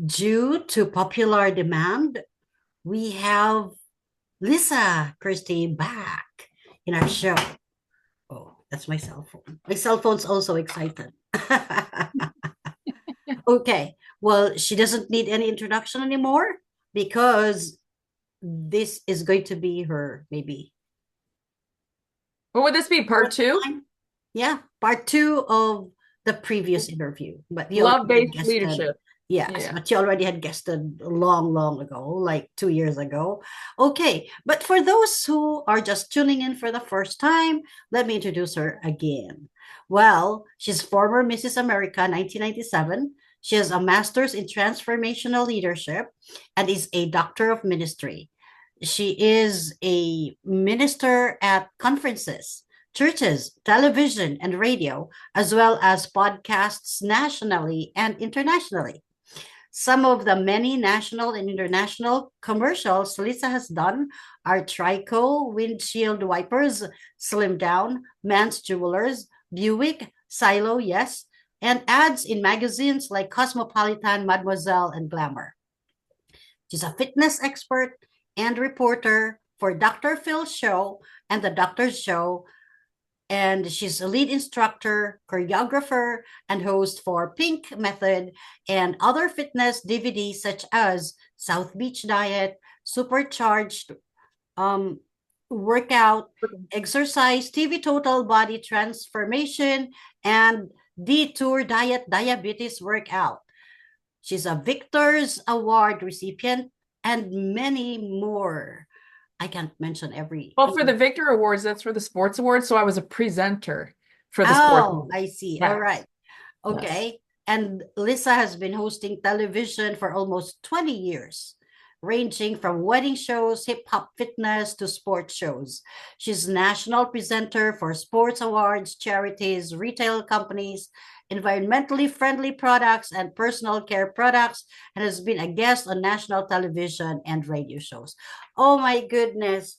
due to popular demand, we have Lisa Christie back in our show. Oh, that's my cell phone. My cell phone's also excited. Okay, well, she doesn't need any introduction anymore because this is going to be her maybe What would this be? Part fourth two? time. Yeah, part two of the previous interview, but you already had Love-based guested. leadership. Yes, Yeah. but you already had guested long, long ago, like 2 years ago. Okay, but for those who are just tuning in for the first time, let me introduce her again. Well, she's former Mrs. America 1997. She has a master's in transformational leadership and is a doctor of ministry. She is a minister at conferences, churches, television, and radio, as well as podcasts nationally and internationally. Some of the many national and international commercials Lisa has done are Trico windshield wipers, Slim Down, Man's Jewelers, Buick, Silo, yes, and ads in magazines like Cosmopolitan, Mademoiselle, and Glamour. She's a fitness expert and reporter for Dr. Phil's show and the Doctor's Show, and she's a lead instructor, choreographer, and host for Pink Method and other fitness DVDs such as South Beach Diet, Supercharged um, Workout, Exercise, TV Total Body Transformation, and Detour Diet Diabetes Workout. She's a Victor's Award recipient and many more. I can't mention every. Well, for the Victor Awards, that's for the sports awards. So I was a presenter for the sports Oh, awards. I see. All Yes. right. Yes. Okay. And Lisa has been hosting television for almost 20 years, ranging from wedding shows, hip hop fitness to sports shows. She's national presenter for sports awards, charities, retail companies, environmentally friendly products, and personal care products, and has been a guest on national television and radio shows. Oh my goodness.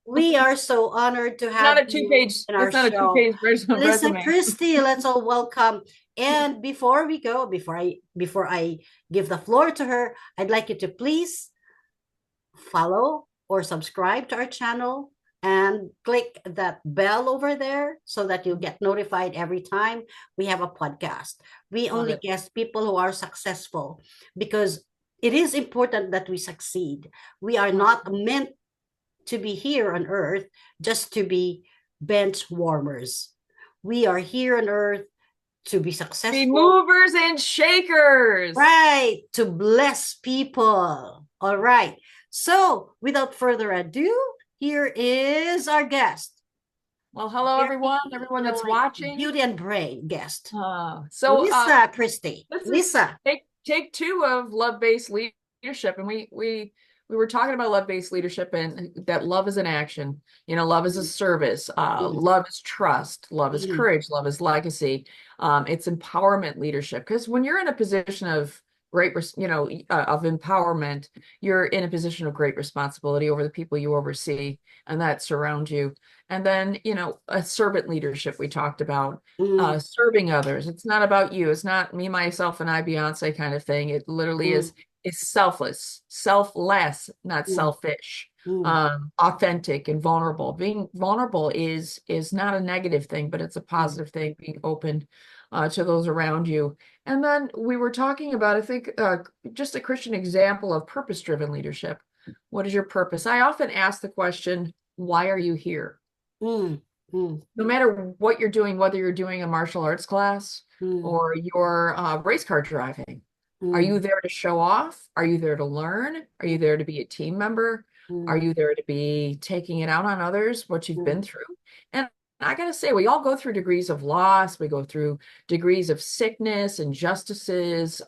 We are so honored to Not have a you two-page, in our that's not a show. two-page Lisa resume. Christie, let's all welcome. And before we go, before I give the floor to her, I'd like you to please follow or subscribe to our channel and click that bell over there so that you'll get notified every time we have a podcast. We Love only it. guest people who are successful because it is important that we succeed. We are not meant to be here on earth just to be bench warmers. We are here on earth to be Be successful, movers and shakers. right? To bless people. All right. So, without further ado, here is our guest. Well, hello, Very, everyone that's watching. beauty and brain guest, So Lisa Christie. this is Lisa. take two of love-based leadership, and we were talking about love-based leadership and that love is an action. You know, love is a service. Mhm, Love is trust. Love is mhm, courage. Love is legacy. It's empowerment leadership. Because when you're in a position of of empowerment, you're in a position of great responsibility over the people you oversee and that surround you. And then, a servant leadership we talked about, mhm, serving others. It's not about you. It's not me, myself, and I, Beyonce kind of thing. It literally mhm, is selfless, selfless, not mhm, selfish, mhm, authentic and vulnerable. Being vulnerable is not a negative thing, but it's a mhm, positive thing. Being open to those around you. And then we were talking about, I think, just a Christian example of purpose-driven leadership. What is your purpose? I often ask the question, why are you here? mhm, mhm, No matter what you're doing, whether you're doing a martial arts class mhm, or you're race car driving, are mhm, you there to show off? Are you there to learn? Are you there to be a team member? Are mhm, you there to be taking it out on others, what you've been mhm, through? And I gotta say, we all go through degrees of loss. We go through degrees of sickness, injustices,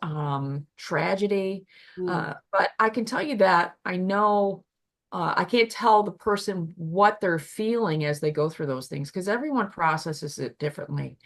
tragedy. mhm, But I can tell you that I know I can't tell the person what they're feeling as they go through those things because everyone processes it differently.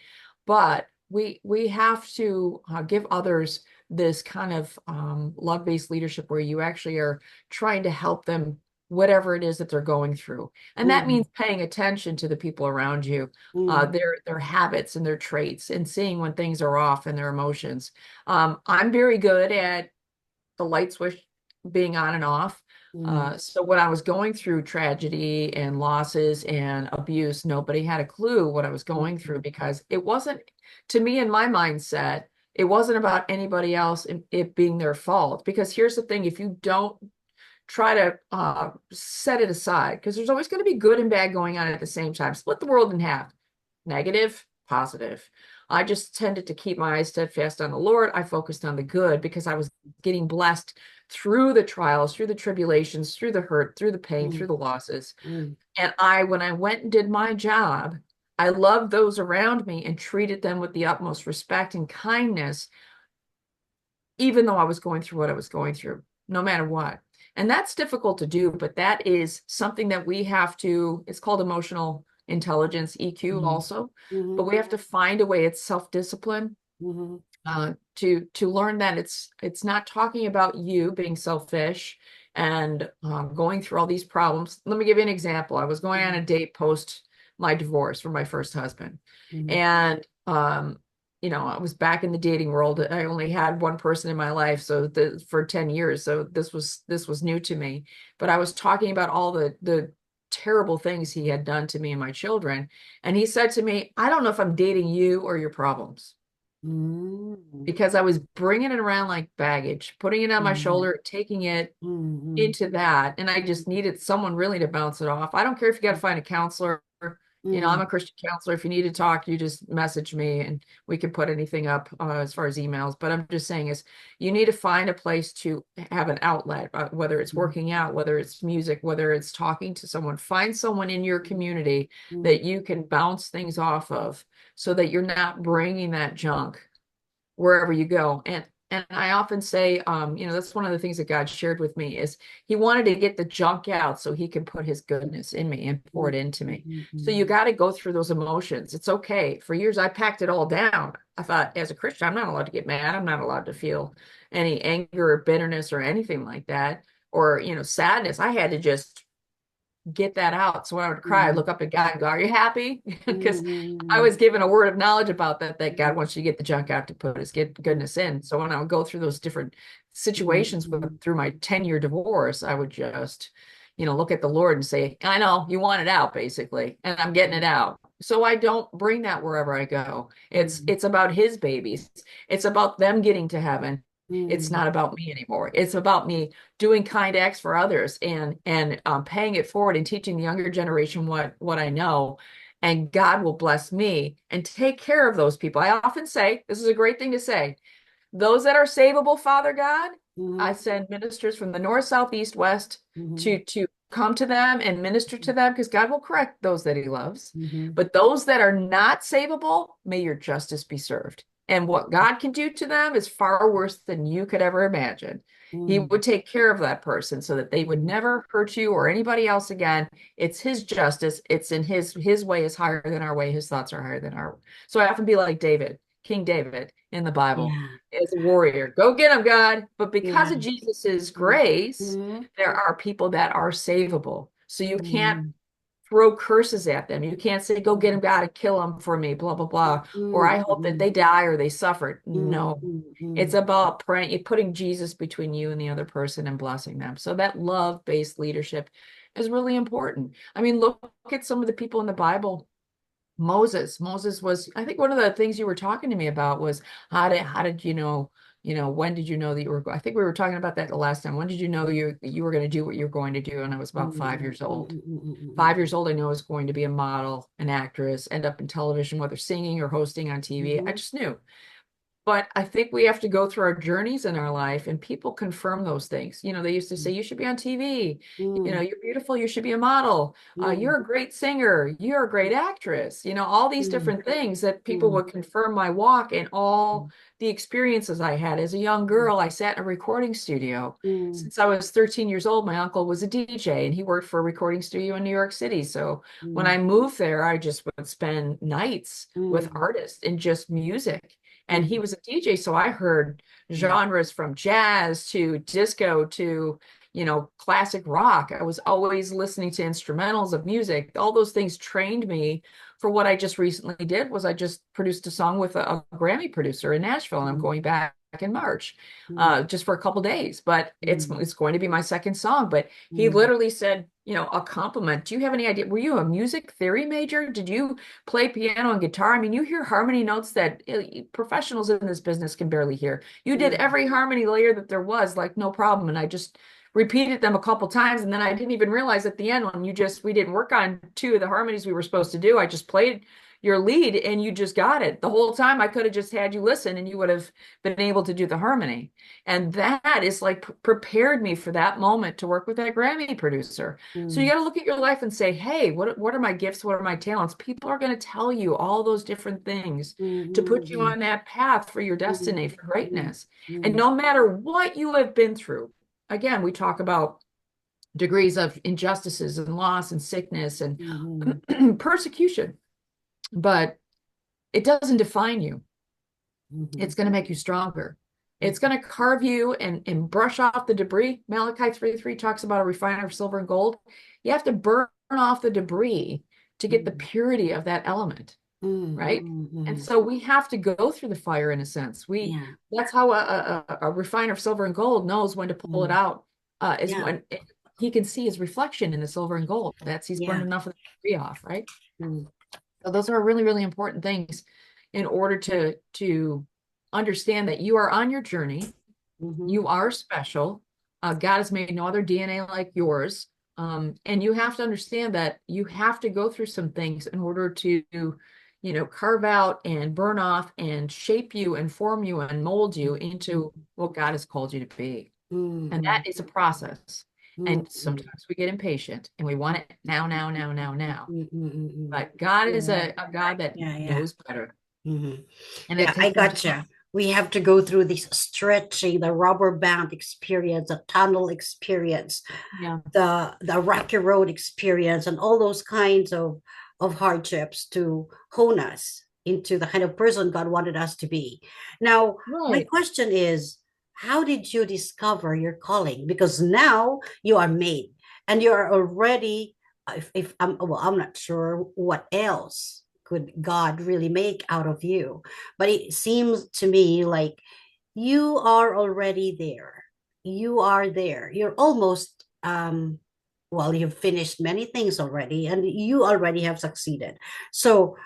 But we have to give others this kind of love-based leadership where you actually are trying to help them whatever it is that they're going through. And that mhm, means paying attention to the people around you, mhm, their habits and their traits, and seeing when things are off and their emotions. I'm very good at the light switch being on and off. Mm, So when I was going through tragedy and losses and abuse, nobody had a clue what I was going through mm, because it wasn't, to me, in my mindset, it wasn't about anybody else and it being their fault. Because here's the thing, if you don't try to set it aside, because there's always going to be good and bad going on at the same time, split the world in half, negative, positive. I just tended to keep my eyes steadfast on the Lord. I focused on the good because I was getting blessed through the trials, through the tribulations, through the hurt, through the pain, through mm, the losses. mm, And when I went and did my job, I loved those around me and treated them with the utmost respect and kindness, even though I was going through what I was going through, no matter what. And that's difficult to do, but that is something that we have to, it's called emotional intelligence, EQ mm, also, but mhm, we have to find a way, it's self-discipline, mhm, to learn that it's not talking about you being selfish and going through all these problems. Let me give you an example. I was going on mhm, a date post my divorce from my first husband, mhm, and I was back in the dating world. I only had one person in my life, so for 10 years, so this was new to me. But I was talking about all the terrible things he had done to me and my children, and he said to me, "I don't know if I'm dating you or your problems." mm, Because I was bringing it around like baggage, putting it on my mhm, shoulder, taking it mhm, into that. And I just needed someone really to bounce it off. I don't care if you got to find a counselor. I'm mm, a Christian counselor. If you need to talk, you just message me and we can put anything up as far as emails. But I'm just saying is you need to find a place to have an outlet, whether it's mhm, working out, whether it's music, whether it's talking to someone. Find someone in your community mm, that you can bounce things off of so that you're not bringing that junk wherever you go. And I often say, that's one of the things that God shared with me is he wanted to get the junk out so he can put his goodness in me and pour mm, it into me. mhm, So you mhm, got to go through those emotions. It's okay. For years, I packed it all down. I thought as a Christian, I'm not allowed to get mad. I'm not allowed to feel any anger or bitterness or anything like that. Or, sadness. I had to just get that out. So when I would cry, I'd mhm, look up at God and go, "Are you happy?" Because I mhm, was given a word of knowledge about that God mhm, wants you to get the junk out to put his goodness in. So when I would go through those different situations mhm, through my 10-year divorce, I would just, look at the Lord and say, "I know you want it out, basically, and I'm getting it out." So I don't bring that wherever I go. It's mhm, it's about his babies. It's about them getting to heaven. It's mhm, not about me anymore. It's about me doing kind acts for others and paying it forward and teaching the younger generation what I know. And God will bless me and take care of those people. I often say, this is a great thing to say, those that are savable, Father God, I mhm, send ministers from the north, south, east, west mhm, to come to them and minister to them because God will correct those that he loves. mhm, But those that are not savable, may your justice be served. And what God can do to them is far worse than you could ever imagine. He mhm, would take care of that person so that they would mhm, never hurt you or anybody else again. It's his justice. It's in his way is higher than our way. His thoughts are higher than our. So I often be like David, King David in the Bible yeah, as a warrior. Go get them, God. But because yeah, of Jesus's mhm, grace, mhm, there are people that are savable. So you can't mhm, throw curses at them. You can't say, go get them, mhm, God, and kill them for me, blah, blah, blah. Or I hope that mhm, they die or they suffer. mhm, No. It's mhm, about praying, putting Jesus between you and the other person and blessing them. So that love-based leadership is really important. I mean, look at some of the people in the Bible. Moses was, I think one of the things you were talking to me about was how did when did you know that you were, I think we were talking about that the last time. When did you know you were going to do what you're going to do? And I was about mhm, 5 years old. mhm, mhm, 5 years old, I knew I was going to be a model, an actress, end up in television, whether singing or hosting on TV. I mhm, just knew. But I think we have to go through our journeys in our life and people confirm those things. They used to say, you should be on TV. mhm, You're beautiful. You should be a model. mhm, You're a great singer. You're a great actress. All these mhm, different things that people mhm, would confirm my walk and all the experiences I had as a young mhm, girl. I sat in a recording studio. mhm, Since I was 13 years old, my uncle was a DJ and he worked for a recording studio in New York City. So when I mhm, moved there, I just would spend nights with mhm, artists and just music, and he mhm, was a DJ. So I heard mhm, genres from jazz to disco to, classic rock. I was always listening to instrumentals of music. All those things trained me for what I just recently did was I just produced a song with a Grammy producer in Nashville, and I'm mhm, going back in March, mm, just for a couple days. But mm, it's going to be my second song. But he mm, literally said, a compliment. Do you have any idea? Were you a music theory major? Did you play piano and guitar? I mean, you hear harmony notes that professionals in this business can barely hear. You did mm, every harmony layer that there was, like no problem. And I just repeated them a couple times, and then I didn't even realize at the end when we didn't work on two of the harmonies we were supposed to do. I just played your lead and you just got it. The whole time I could have just had you listen and you would have been able to do the harmony. And that is like prepared me for that moment to work with that Grammy producer. So you mm, got to look at your life and say, hey, what are my gifts? What are my talents? People are going to tell you all those different things to put you mm, on that path for your mm, destiny, for mm, greatness. And mm, no matter what you have been through, again, we talk about degrees of injustices and loss and sickness and mm, persecution, but it doesn't define you. mm, It's going to make you stronger. It's mm, going to carve you and brush off the debris. Malachi 3:3 talks about a refiner of silver and gold. You have to burn off the debris to get the mm, purity of that element, mm, right? mm, And mm. so we have to go through the fire in a sense. Yeah. That's how a refiner of silver and gold knows when to pull it Mm, out, is yeah. when he can see his reflection in the silver and gold. That's he's burned Yeah. enough of the debris off, right? Mm, So those are really, really important things in order to understand that you are on your journey. mhm, You are special. God has made no other DNA like yours. And you have to understand that you have to go through some things in order to, carve out and burn off and shape you and form you and mold you into what God has called you to be. And mm, that is a process. mm, And mm, sometimes we get impatient and we want it now, now, now, now, now. mm, mm, mm, mm. But God is Yeah. a God that Yeah. Yeah. knows better. Mhm. And it Yeah, I takes some time. gotcha. We have to go through this stretching, the rubber band experience, the tunnel experience, Yeah. the rocky road experience, and all those kinds of hardships to hone us into the kind of person God wanted us to be. Now, my Right. question is, how did you discover your calling? Because now you are made and you are already, if I'm, well, I'm not sure what else could God really make out of you, but it seems to me like you are already there. You are there. You're almost well, you've finished many things already and you already have succeeded. So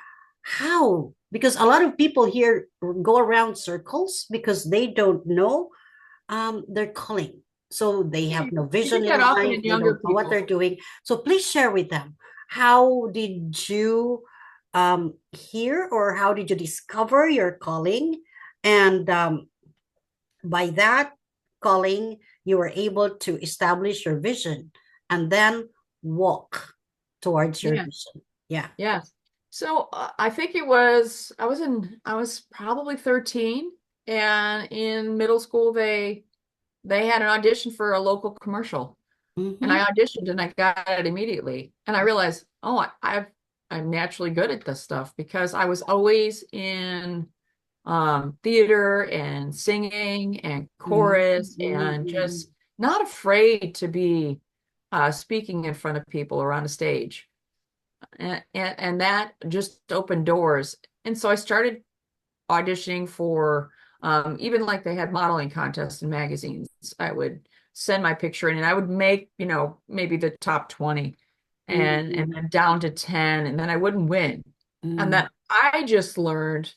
how? Because a lot of people here go around circles because they don't know their calling. So they have no You vision get in that often life, in they younger don't know what people. they're doing. So please share with them. How did you hear or how did you discover your calling? And by that calling, you were able to establish your vision and then walk towards your Yeah. vision. Yeah. Yes. So I think I was probably 13, and in middle school they had an audition for a local commercial, and Mm-hmm. I auditioned and I got it immediately. And I realized, oh, I'm naturally good at this stuff because I was always in theater and singing and chorus and Mm-hmm. just not afraid to be speaking in front of people or on a stage. And that just opened doors. And so I started auditioning for even like they had modeling contests in magazines. I would send my picture in and I would make, maybe the top 20 and Mm-hmm. then down to 10, and then I wouldn't win. And Mm-hmm. then I just learned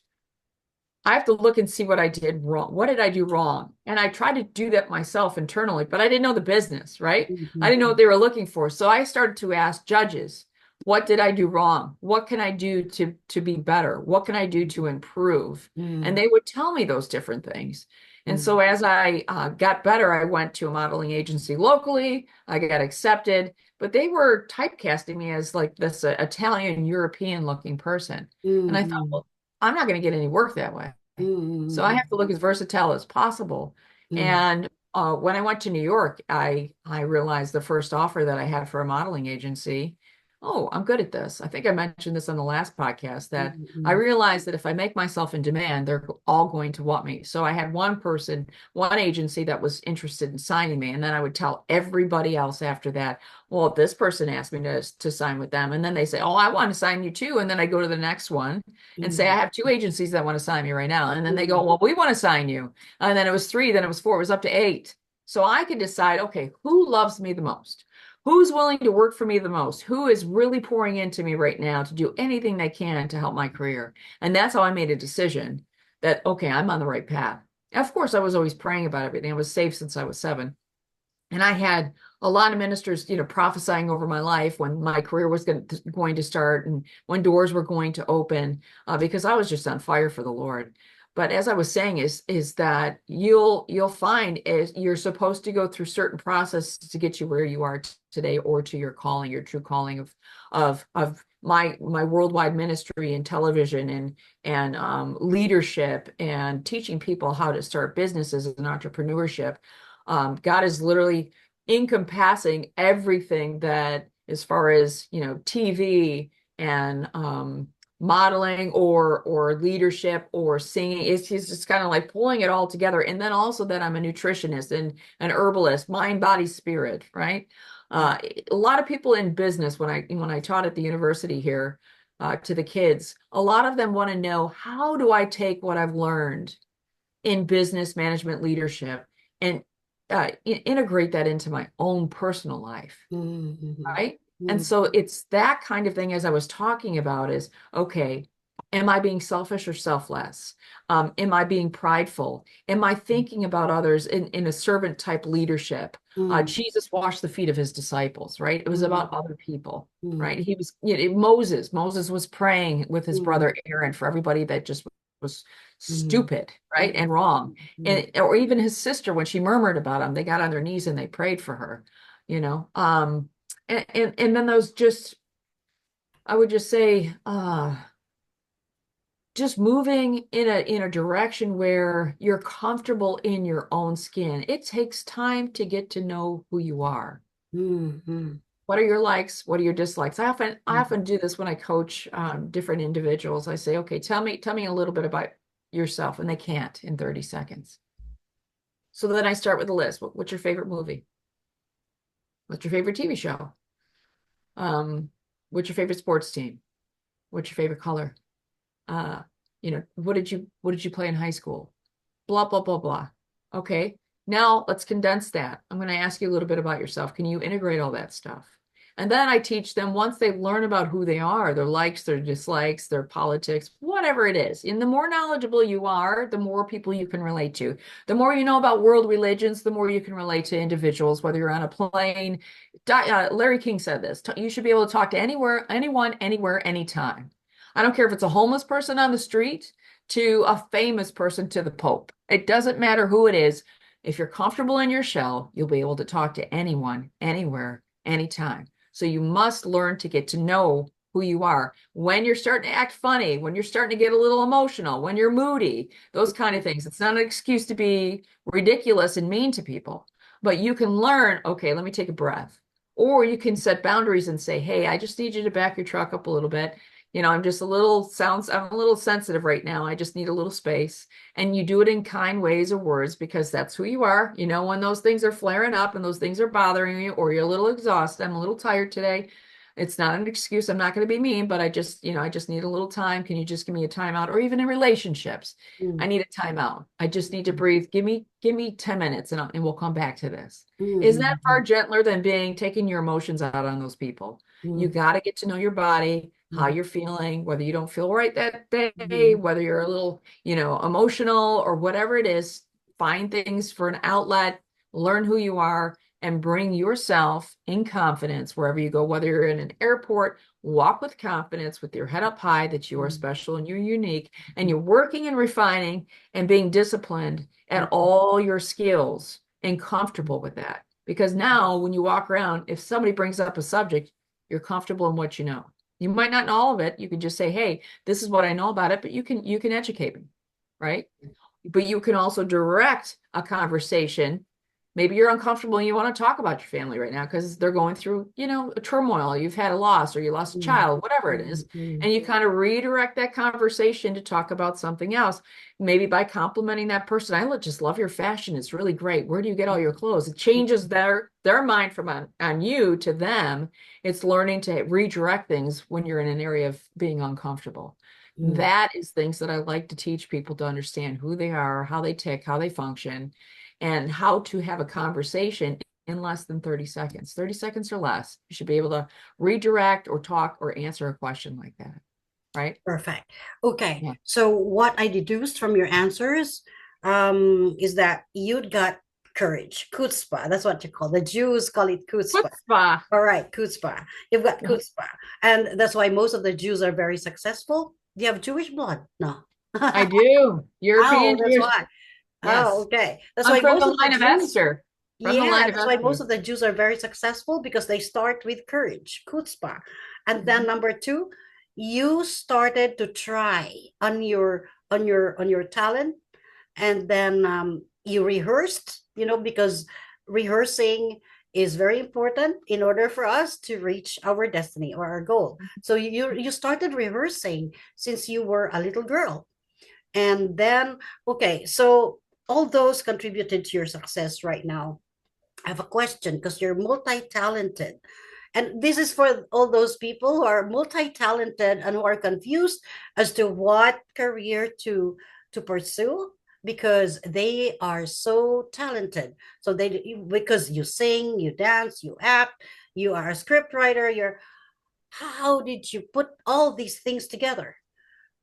I have to look and see what I did wrong. What did I do wrong? And I tried to do that myself internally, but I didn't know the business, right? I didn't know Mm-hmm. what they were looking for. So I started to ask judges, what did I do wrong? What can I do to be better? What can I do to improve? And Mm-hmm. they would tell me those different things. And Mm-hmm. so as I got better, I went to a modeling agency locally. I got accepted, but they were typecasting me as like this Italian European looking person. And I thought, Mm-hmm. well, I'm not going to get any work that way. So I Mm-hmm. have to look as versatile as possible. And when I went to New York, I realized the first offer that I had for a modeling agency oh, I'm good at this. I think I mentioned this on the last podcast that I Mm-hmm. realized that if I make myself in demand, they're all going to want me. So I had one person, one agency that was interested in signing me. And then I would tell everybody else after that, well, this person asked me to sign with them. And then they say, oh, I want to sign you too. And then I go to the next one and say, I have two agencies that want to sign me right now. And then they go, Mm-hmm. well, we want to sign you. And then it was three, then it was four, it was up to eight. So I could decide, okay, who loves me the most? Who's willing to work for me the most? Who is really pouring into me right now to do anything they can to help my career? And that's how I made a decision that, okay, I'm on the right path. Of course, I was always praying about everything. I was saved since I was 7. And I had a lot of ministers, prophesying over my life when my career was going to start and when doors were going to open, because I was just on fire for the Lord. But as I was saying, is that you'll find is you're supposed to go through certain processes to get you where you are today, or to your calling, your true calling of my worldwide ministry and television and leadership and teaching people how to start businesses and entrepreneurship. God is literally encompassing everything that, as far as TV and modeling or leadership or singing, he's just kind of like pulling it all together. And then also that I'm a nutritionist and an herbalist, mind, body, spirit, right? A lot of people in business, when I taught at the university here, to the kids, a lot of them want to know, how do I take what I've learned in business management leadership and integrate that into my own personal life, Mm-hmm. right? And Mm-hmm. so it's that kind of thing, as I was talking about, is okay, am I being selfish or selfless? Am I being prideful? Am I thinking about others in a servant type leadership? Jesus washed the feet of his disciples, right? It was about other people, Mm-hmm. right? He was, Moses was praying with his brother Aaron for everybody that just was Mm-hmm. stupid, right? And wrong. Mm-hmm. And or even his sister, when she murmured about him, they got on their knees and they prayed for her, you know. And then those just, I would just say, just moving in a direction where you're comfortable in your own skin. It takes time to get to know who you are. Mm-hmm. What are your likes? What are your dislikes? I often do this when I coach different individuals. I say, okay, tell me a little bit about yourself, and they can't in 30 seconds. So then I start with a list. What's your favorite movie? What's your favorite TV show? Um, what's your favorite sports team? What's your favorite color? Uh, what did you play in high school? Blah, blah, blah, blah. Okay. Now let's condense that. I'm going to ask you a little bit about yourself. Can you integrate all that stuff? And then I teach them, once they learn about who they are, their likes, their dislikes, their politics, whatever it is. And the more knowledgeable you are, the more people you can relate to. The more you know about world religions, the more you can relate to individuals, whether you're on a plane. Larry King said this, you should be able to talk to anyone, anywhere, anytime. I don't care if it's a homeless person on the street to a famous person to the Pope. It doesn't matter who it is. If you're comfortable in your shell, you'll be able to talk to anyone, anywhere, anytime. So you must learn to get to know who you are. When you're starting to act funny, when you're starting to get a little emotional, when you're moody, those kind of things. It's not an excuse to be ridiculous and mean to people, but you can learn, okay, let me take a breath. Or you can set boundaries and say, hey, I just need you to back your truck up a little bit. I'm a little sensitive right now. I just need a little space. And you do it in kind ways or words, because that's who you are. When those things are flaring up and those things are bothering you, or you're a little exhausted, I'm a little tired today. It's not an excuse. I'm not going to be mean, but I just need a little time. Can you just give me a timeout? Or even in relationships, I need a timeout. I just need to breathe. Give me 10 minutes and we'll come back to this. Isn't that Mm-hmm. far gentler than taking your emotions out on those people? You got to get to know your body, how Mm-hmm. you're feeling, whether you don't feel right that day, Mm-hmm. whether you're a little, emotional or whatever it is. Find things for an outlet, learn who you are, and bring yourself in confidence wherever you go. Whether you're in an airport, walk with confidence with your head up high that you are special and you're unique, and you're working and refining and being disciplined at all your skills and comfortable with that. Because now when you walk around, if somebody brings up a subject, you're comfortable in what you know. You might not know all of it. You can just say, hey, this is what I know about it, but you can educate me, right? But you can also direct a conversation, Maybe you're uncomfortable and you want to talk about your family right now because they're going through, a turmoil. You've had a loss or you lost a Mm, child, whatever it mm, is. mm, And you kind of redirect that conversation to talk about something else, maybe by complimenting that person. Just love your fashion. It's really great. Where do you get all your clothes? It changes their mind from on you to them. It's learning to redirect things when you're in an area of being uncomfortable. mm. That is things that I like to teach people to understand who they are, how they tick, how they function, and how to have a conversation in less than 30 seconds. 30 seconds or less. You should be able to redirect or talk or answer a question like that, right? Perfect. Okay. Yeah. So what I deduced from your answers is that you'd got courage, chutzpah. That's what you call the Jews call it chutzpah. Chutzpah. All right, chutzpah. You've got chutzpah, and that's why most of the Jews are very successful. Do you have Jewish blood? No. I do. Oh, European that's Jewish. why. Oh, Yes. okay. That's I'm why from most the of the line of Jews, Esther. From the yeah, line of that's why most Esther. of the Jews are very successful because they start with courage, chutzpah. And then Mhm. number two, you started to try on your talent, and then you rehearsed, because rehearsing is very important in order for us to reach our destiny or our goal. So you started rehearsing since you were a little girl. And then, okay, so all those contributed to your success right now. I have a question because you're multi-talented. And this is for all those people who are multi-talented and who are confused as to what career to pursue because they are so talented. So because you sing, you dance, you act, you are a script writer, how did you put all these things together?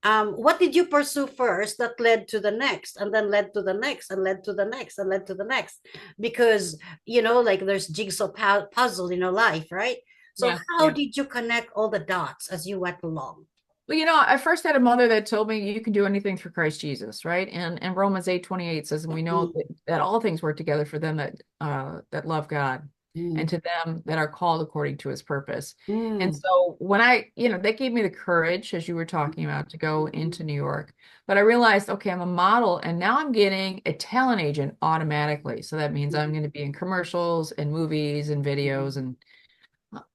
What did you pursue first that led to the next and then led to the next and led to the next and led to the next? Because, like there's jigsaw puzzle in your life, right? So Yeah. how Yeah. did you connect all the dots as you went along? Well, I first had a mother that told me you can do anything through Christ Jesus, right? And Romans 8:28 says, and we know Mm, that all things work together for them that love God and mm, to them that are called according to his purpose. And mm, so when they gave me the courage, as you were talking about, to go into New York, but I realized, okay, I'm a model and now I'm getting a talent agent automatically. So that means I'm mm, going to be in commercials and movies and mm, videos, and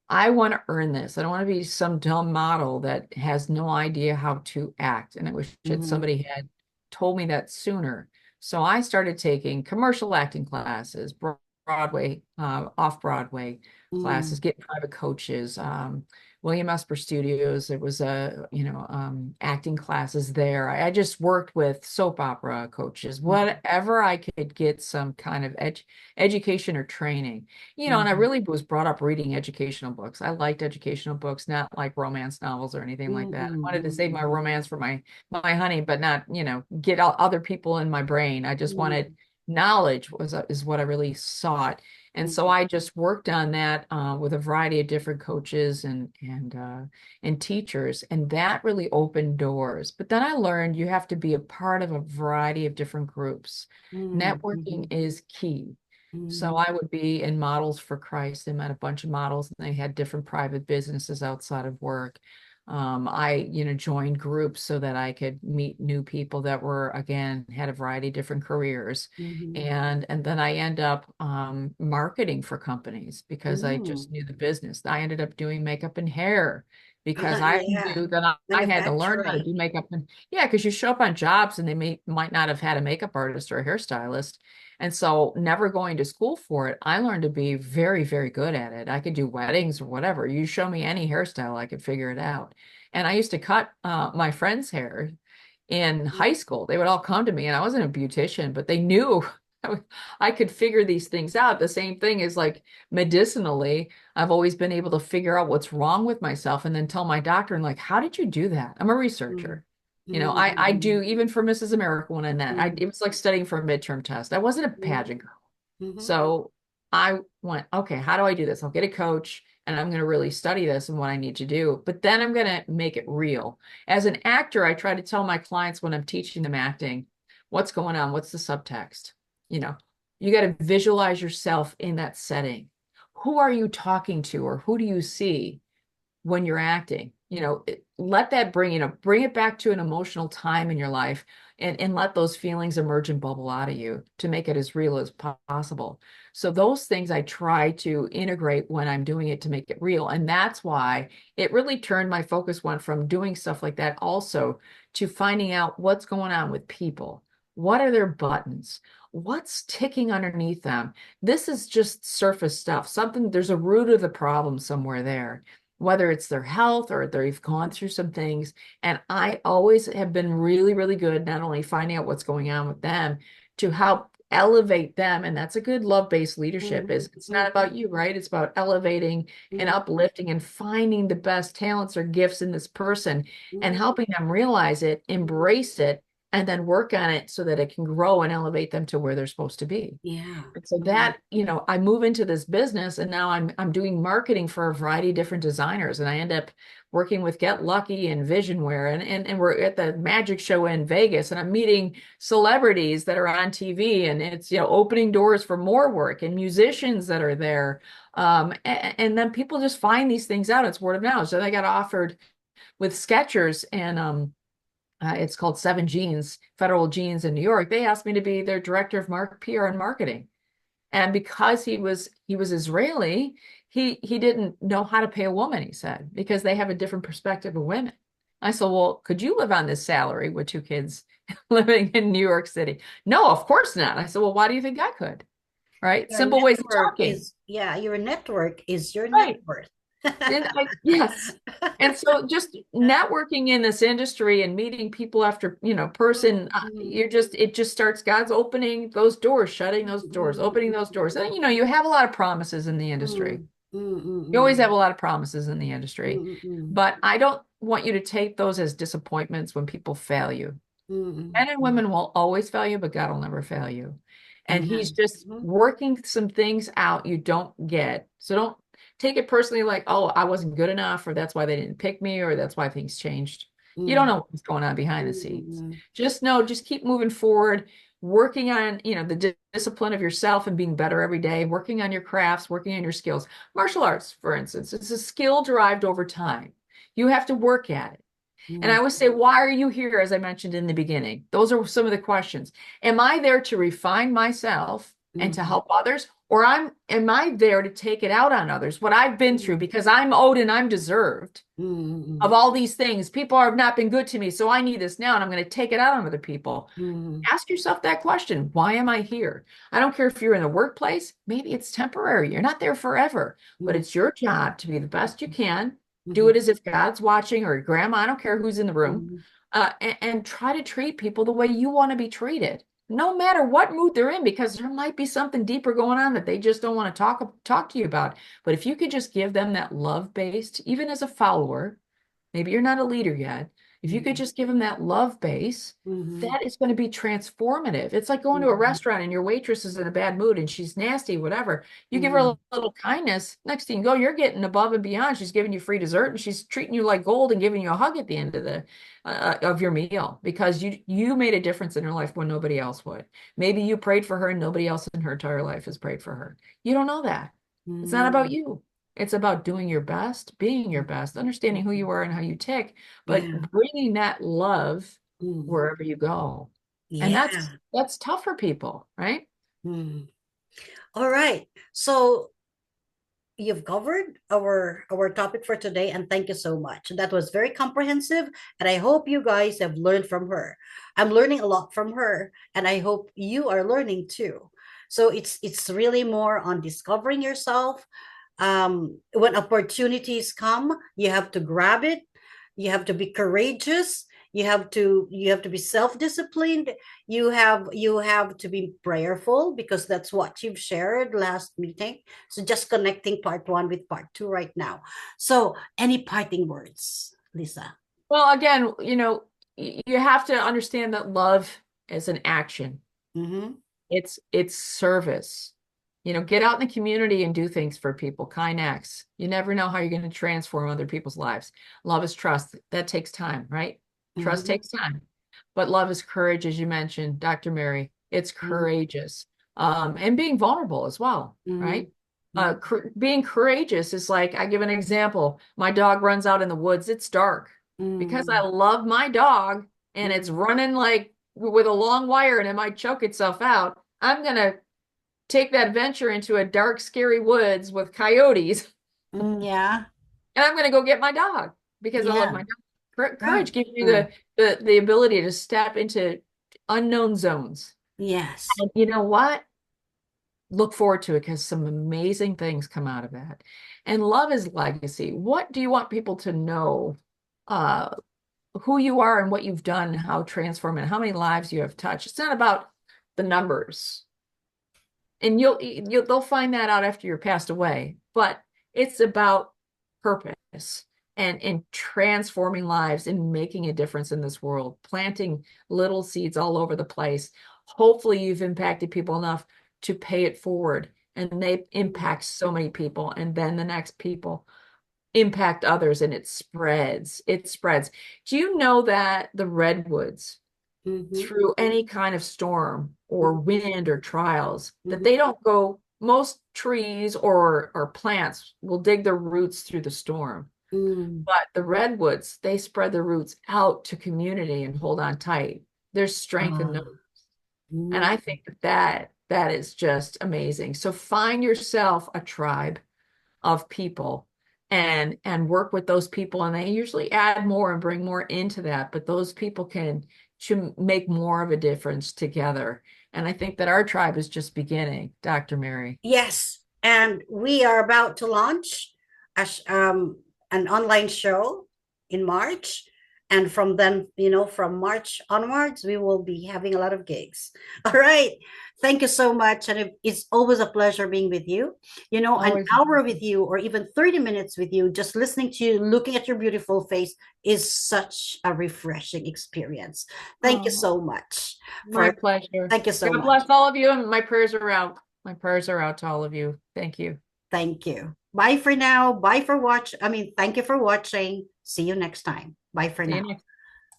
I want to earn this. I don't want to be some dumb model that has no idea how to act. And I wish that mm, somebody had told me that sooner. So I started taking commercial acting classes, Broadway, off Broadway classes, mm, getting private coaches. William Esper Studios. It was acting classes there. I just worked with soap opera coaches, mm, whatever I could get some kind of education or training. And I mm, really was brought up reading educational books. I liked educational books, not like romance novels or anything like mm, that. I mm, wanted to save my mm, romance for my honey, but not, get other people in my brain. I just wanted mm, knowledge is what I really sought. And so mm, I just worked on that with a variety of different coaches and teachers, and that really opened doors. But then I learned you have to be a part of a variety of different groups. mm, Networking mm, is key. So mm, I would be in Models for Christ. They met a bunch of models and they had different private businesses outside of work. I joined groups so that I could meet new people that were, again, had a variety of different careers. mm, And then I end up marketing for companies because I mm. just knew the business. I ended up doing makeup and hair because I Yeah, knew that I had to learn how to manufacturing. do makeup. And yeah, because you show up on jobs and might not have had a makeup artist or a hairstylist. And so, never going to school for it, I learned to be very, very good at it. I could do weddings or whatever. You show me any hairstyle, I could figure it out. And I used to cut my friends' hair in high school. They would all come to me, and I wasn't a beautician, but they knew I could figure these things out. The same thing is like medicinally, I've always been able to figure out what's wrong with myself and then tell my doctor, and like, how did you do that? I'm a Mm, researcher. I mm, do even for Mrs. America when it mm, was like studying for a midterm test. I wasn't a mm, pageant girl. mhm, So I went, okay, how do I do this? I'll get a coach and I'm going to really study this and what I need to do. But then I'm going to make it real. As an actor, I try to tell my clients when I'm teaching them acting, what's going on? What's the subtext? You know, you got to visualize yourself in that setting. Who are you talking to or who do you see when you're acting? let that bring it back to an emotional time in your life, and let those feelings emerge and bubble out of you to make it as real as possible. So those things I try to integrate when I'm doing it to make it real. And that's why it really turned my focus went from doing stuff like that also to finding out what's going on with people. What are their buttons? What's ticking underneath them? This is just surface stuff. There's a root of the problem somewhere there, whether it's their health or they've gone through some things. And I always have been really, really good, not only finding out what's going on with them, to help elevate them. And that's a good love-based leadership Mhm. is it's not Mhm. about you, right? It's about elevating and Mhm. uplifting and finding the best talents or gifts in this person and Mhm. helping them realize it, Mhm. embrace it, and then work on it so that it can grow and elevate them to where they're supposed to be. Yeah. And so Mhm. that, I move into this business and now I'm doing marketing for a variety of different designers. And I end up working with Get Lucky and Visionware. And we're at the magic show in Vegas and I'm meeting celebrities that are on TV and it's, opening doors for more work and musicians that are there. And then people just find these things out. It's word of mouth. So I got offered with Skechers and it's called Seven Jeans, Federal Jeans in New York. They asked me to be their director of PR and marketing. And because he was Israeli, he didn't know how to pay a woman, he said, because they have a different perspective of women. I said, well, could you live on this salary with two kids living in New York City? No, of course not. I said, well, why do you think I could? Right? Your Simple ways of network talking. is, yeah, your network is your net Right. worth. Yes. And so just networking in this industry and meeting people after, person, Mhm. it just starts God's opening those doors, shutting those doors, Mhm. opening those doors. And, you have a lot of promises in the industry. Mhm. Mhm. You always have Mhm. a lot of promises in the industry, Mhm. but I don't want you to take those as disappointments when people fail you. Mhm. Men and Mhm. women will always fail you, but God will never fail you. And he's Amen. just Mhm. working some things out you don't get. So don't take it personally like, oh, I wasn't good enough, or that's why they didn't pick me, or that's why things changed. You don't Mhm. know what's going on behind the scenes. Mhm. Just know, just keep moving forward, working on, the discipline of yourself and being better every day, working on your crafts, working on your skills. Martial arts, for instance, it's a skill derived over time. You have to work at it. And I Mhm. always say, why are you here? As I mentioned in the beginning, those are some of the questions. Am I there to refine myself and to Mhm. help others? Or am I there to take it out on others? What I've been through Mhm. because I'm owed and I'm deserved of Mhm. all these things. People have not been good to me, so I need this now, and I'm going to take it out on other people. Mhm. Ask yourself that question. Why am I here? I don't care if you're in the workplace. Maybe it's temporary. You're not there forever, but Mhm. it's your job to be the best you can. Do Mhm. it as if God's watching or grandma. I don't care who's in the room. Mhm. And try to treat people the way you want to be treated, no matter what mood they're in, because there might be something deeper going on that they just don't want to talk to you about. But if you could just give them that love based, even as a follower, maybe you're not a leader yet. If you could Mhm. just give them that love base, Mhm. that is going to be transformative. It's like going to a Mhm. restaurant and your waitress is in a bad mood and she's nasty, whatever. You give her a Mhm. little kindness. Next thing you go, you're getting above and beyond. She's giving you free dessert and she's treating you like gold and giving you a hug at the end of the of your meal because you made a difference in her life when nobody else would. Maybe you prayed for her and nobody else in her entire life has prayed for her. You don't know that. It's not about Mhm. you. It's about doing your best, being your best, understanding who Mhm. you are and how you tick, but Yeah. bringing that love Mhm. wherever you go. And Yeah. that's tough for people, right? Mhm. All right. So you've covered our topic for today, and thank you so much. That was very comprehensive, and I hope you guys have learned from her. I'm learning a lot from her, and I hope you are learning too. So it's really more on discovering yourself. When opportunities come, you have to grab it. You have to be courageous. You have to be self-disciplined. You have to be prayerful, because that's what you've shared last meeting. So just connecting part one with part two right now. So any parting words, Lisa? Well, again, you have to understand that love is an action. Mm-hmm. It's service. Get out in the community and do things for people, kind acts. You never know how you're going to transform other people's lives. Love is trust. That takes time, right? Trust Mm-hmm. takes time. But love is courage, as you mentioned, Dr. Mary. It's Mm-hmm. courageous. And being vulnerable as well, Mm-hmm. right? Being courageous is like, I give an example. My dog runs out in the woods. It's dark because I Mm, love my dog and it's mm, running like with a long wire and it might choke itself out. I'm gonna take that venture into a dark, scary woods with coyotes yeah. and I'm gonna go get my dog because I love Yeah. my dog. Right. Courage gives you Mm, the ability to step into unknown zones. yes. And you know what? Look forward to it because some amazing things come out of that. And love is legacy. What do you want people to know uh, who you are and what you've done, how transformative, how many lives you have touched? It's not about the numbers. And they'll find that out after you're passed away, but it's about purpose and transforming lives and making a difference in this world, planting little seeds all over the place. Hopefully you've impacted people enough to pay it forward and they impact so many people and then the next people impact others and it spreads. Do you know that the redwoods Mm-hmm. through any kind of storm or Mm-hmm. wind or trials, that Mm-hmm. they don't go, most trees or plants will dig their roots through the storm. Mm. But the redwoods, they spread their roots out to community and hold on tight. There's strength in Ah. those. And Mm. I think that is just amazing. So find yourself a tribe of people and work with those people, and they usually add more and bring more into that, but those people can should make more of a difference together. And I think that our tribe is just beginning, Dr. Mary. Yes, and we are about to launch an online show in March. And from then, from March onwards, we will be having a lot of gigs. All right. Thank you so much. And it's always a pleasure being with you. An Always. hour with you or even 30 minutes with you, just listening to you, looking at your beautiful face is such a refreshing experience. Thank you Oh, so much my for, pleasure. thank you so God much. bless all of you, and my prayers are out. My prayers are out to all of you. Thank you. Thank you. Bye for now. Bye for watch. I mean, thank you for watching. See you next time. Bye for See you now. next